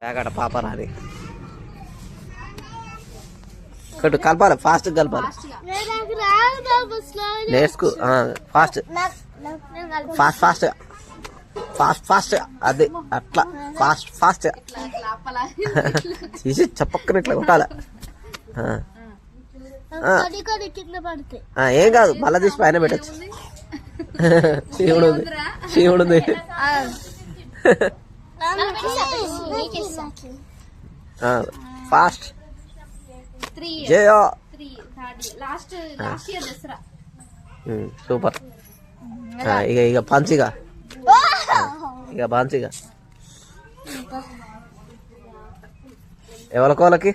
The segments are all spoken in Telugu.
ప్యాకెట్ పాపరా అది కట్టు కలపాలి ఫాస్ట్ కలపాలి నేర్చుకో fast fast fast fast fast అది అట్లా ఫాస్ట్ ఫాస్ట్ తీసి చెప్పక్కన ఇట్లా కొట్టాలి ఏం కాదు మళ్ళా తీసి పైన పెట్టచ్చు శివుడు ఉంది శివుడు ఉంది ఫాస్ట్ జయో సూపర్ ఇక ఇక పంచిగా ఇక పంచిగా ఎవరికోళ్ళకి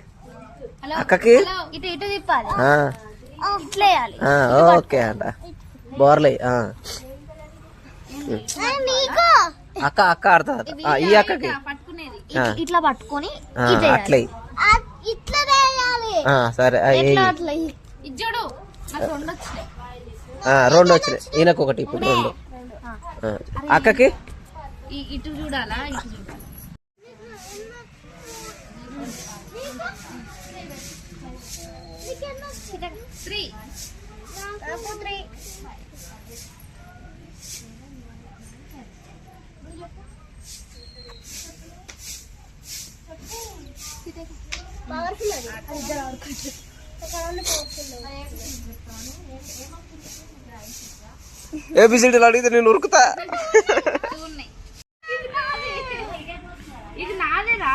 అక్కకి ఓకే అంట బోర్లే అక్క అక్క ఆడుతుంది ఈ అక్కకి ఇట్లా పట్టుకొని అట్లే సరే రెండు వచ్చినాయి ఈయనకు ఒకటి ఇప్పుడు రెండు అక్కకి ఇటు చూడాలా ఏబిసిడీలు అడిగితే నేను ఉరుకుతా ఇది నాదేరా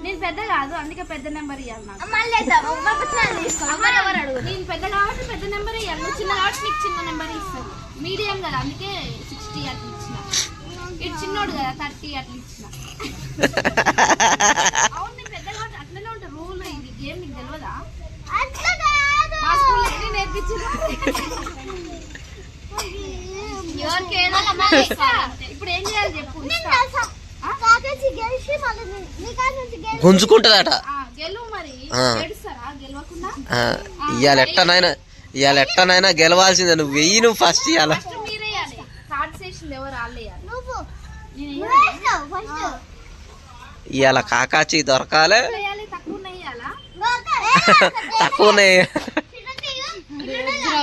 నేను పెద్ద కాదు అందుకే పెద్ద నెంబర్ ఇవ్వాలి నేను పెద్ద కాబట్టి పెద్ద నెంబర్ ఇవ్వాలి నువ్వు చిన్న కాబట్టి నీకు చిన్న నెంబర్ ఇస్తాను మీడియం కదా అందుకే 60 అట్లా ఇచ్చిన ఇటు చిన్నోడు కదా 30 అట్లా ఇచ్చిన అవును నేను పెద్ద కాబట్టి అట్లనే ఉంటా రూల్ ఇది గేమ్ నీకు తెలియదా మా స్కూల్లో నేర్పించిన ఇప్పుడు ఏం చేయాలి చెప్పు గుంజుకుంటదట గెలువు మరి ఇవాళ ఎట్టనైనా గెలవాల్సిందే నువ్వు వెయ్యి నువ్వు ఫస్ట్ ఇవాళ ఇవాళ కాకాచి దొరకాలి తక్కువనే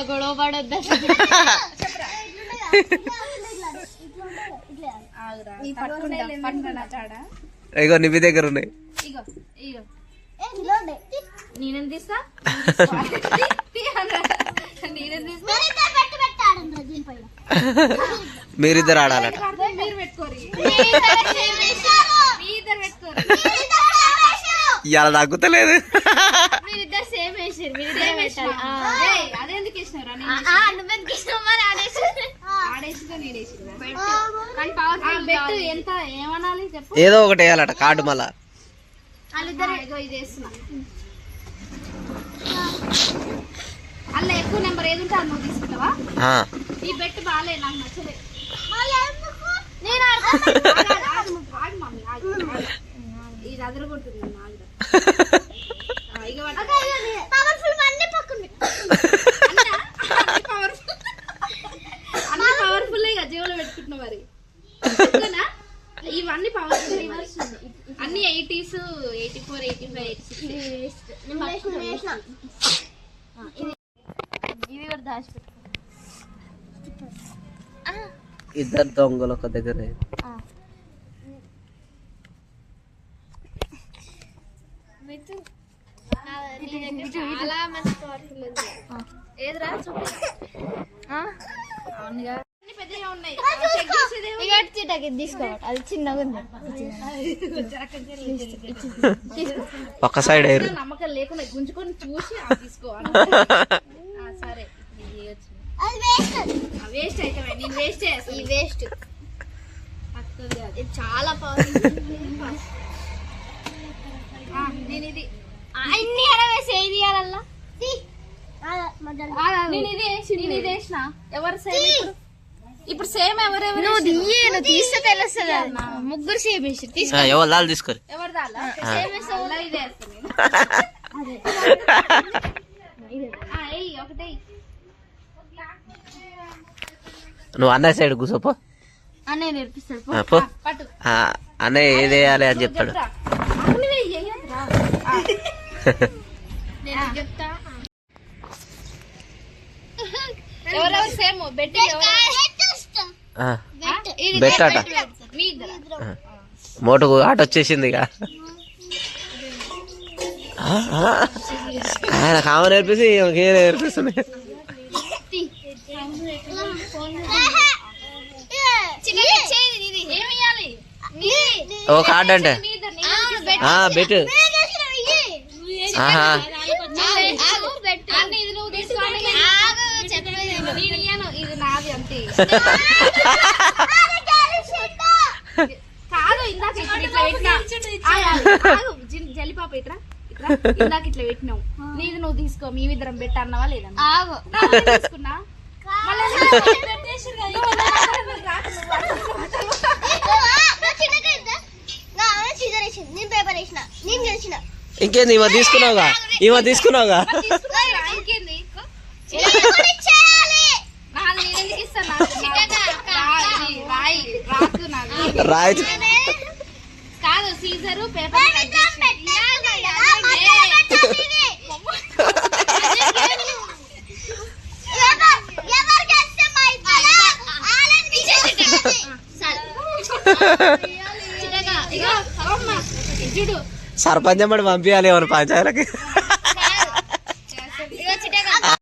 గొడవ పడొద్దా ఇగో నివి దగ్గర ఉన్నాయి నేనేం తీస్తా మీరిద్దరు ఆడాలట మీరు పెట్టుకోరు ఇవాళ తగ్గుతలేదు మీరిద్దరు సేమ్ వేసారు అదెందుకు వేసినారా ఎంత ఏమనాలి చెప్పు ఏదో ఒకటి వేయాలట కార్డు మళ్ళా ఇది వేస్తున్నా అలా ఎక్కువ నెంబర్ ఏది ఉంటే అది నువ్వు తీసుకుంటావా ఈ బెట్ బాగాలే నాకు నచ్చలేదు ఇది అదరగొట్టుంది అన్ని పవర్ఫుల్ జీవులో పెట్టుకుంటున్నా మరి ఇవన్నీ పవర్ఫుల్ అన్ని 80s 84 85 86 ఇది కూడా దాచిపెట్టు ఇద్దరు దొంగలు ఒక దగ్గర చాలా మంచి పవర్ఫుల్ ఏదిరా చూపి అవునుగా పెద్దగా ఉన్నాయి తీసుకోవాలి అది చిన్నగా ఉంది ఒక సైడ్ అయ్యారు నమ్మకం లేకుండా గుంజుకొని చూసి తీసుకోవాలి సరే వేస్ట్ అయితే నేను వేస్ట్ చేస్తాను వేస్ట్ చాలా పవర్ఫుల్ నేను ఇది అన్ని వేసి ఏది ఇవ్వాలల్లా నేను ఇది వేసిన ఎవరు సేమ్ ఇప్పుడు సేమ్ ఎవరెవరు తీస్తే తెలుస్తుంది ముగ్గురు సేమ్ వేసి ఎవరు దాళ్ళు తీసుకోరు ఎవరు దాళ్ళ ఇదే ఒకటే నువ్వు అన్నయ్య సైడ్ కూర్చోపో అన్నయ్య నేర్పిస్తాడు పో. పో. పట్టు అన్నయ్య ఏది వేయాలి అని చెప్తాడు. చెప్తా. అప్పుడు వేయొద్దురా. నేను చెప్తా. ఎవరెవరు సేమ్ బెట్టి బెట్ ఆట మీ ఇద్దరు మోటుకు ఆట వచ్చేసింది ఇక. ఆయన కామ నేర్పిస్తే నేర్పిస్తుంది. ఓ కార్డు అంటే బెట్. ఆహా ఇది నాది అంతే. కాదు ఇందాక ఇట్లా జలిపాప ఇట్రా ఇట్లా ఇందాక ఇట్లా పెట్టినావు. నీది నువ్వు తీసుకో. మేమిద్దరం బెట్ అన్నవా లేదన్నా తీసుకున్నా. ఇంకేంది ఇవ తీసుకున్నావుగా తీసుకున్నావుగా. ఇంకేంది రాయి కాదు సీజరు పేపర్ సర్పంచ్ పంపించాలి ఏమన్నా పంచాయతీలకి.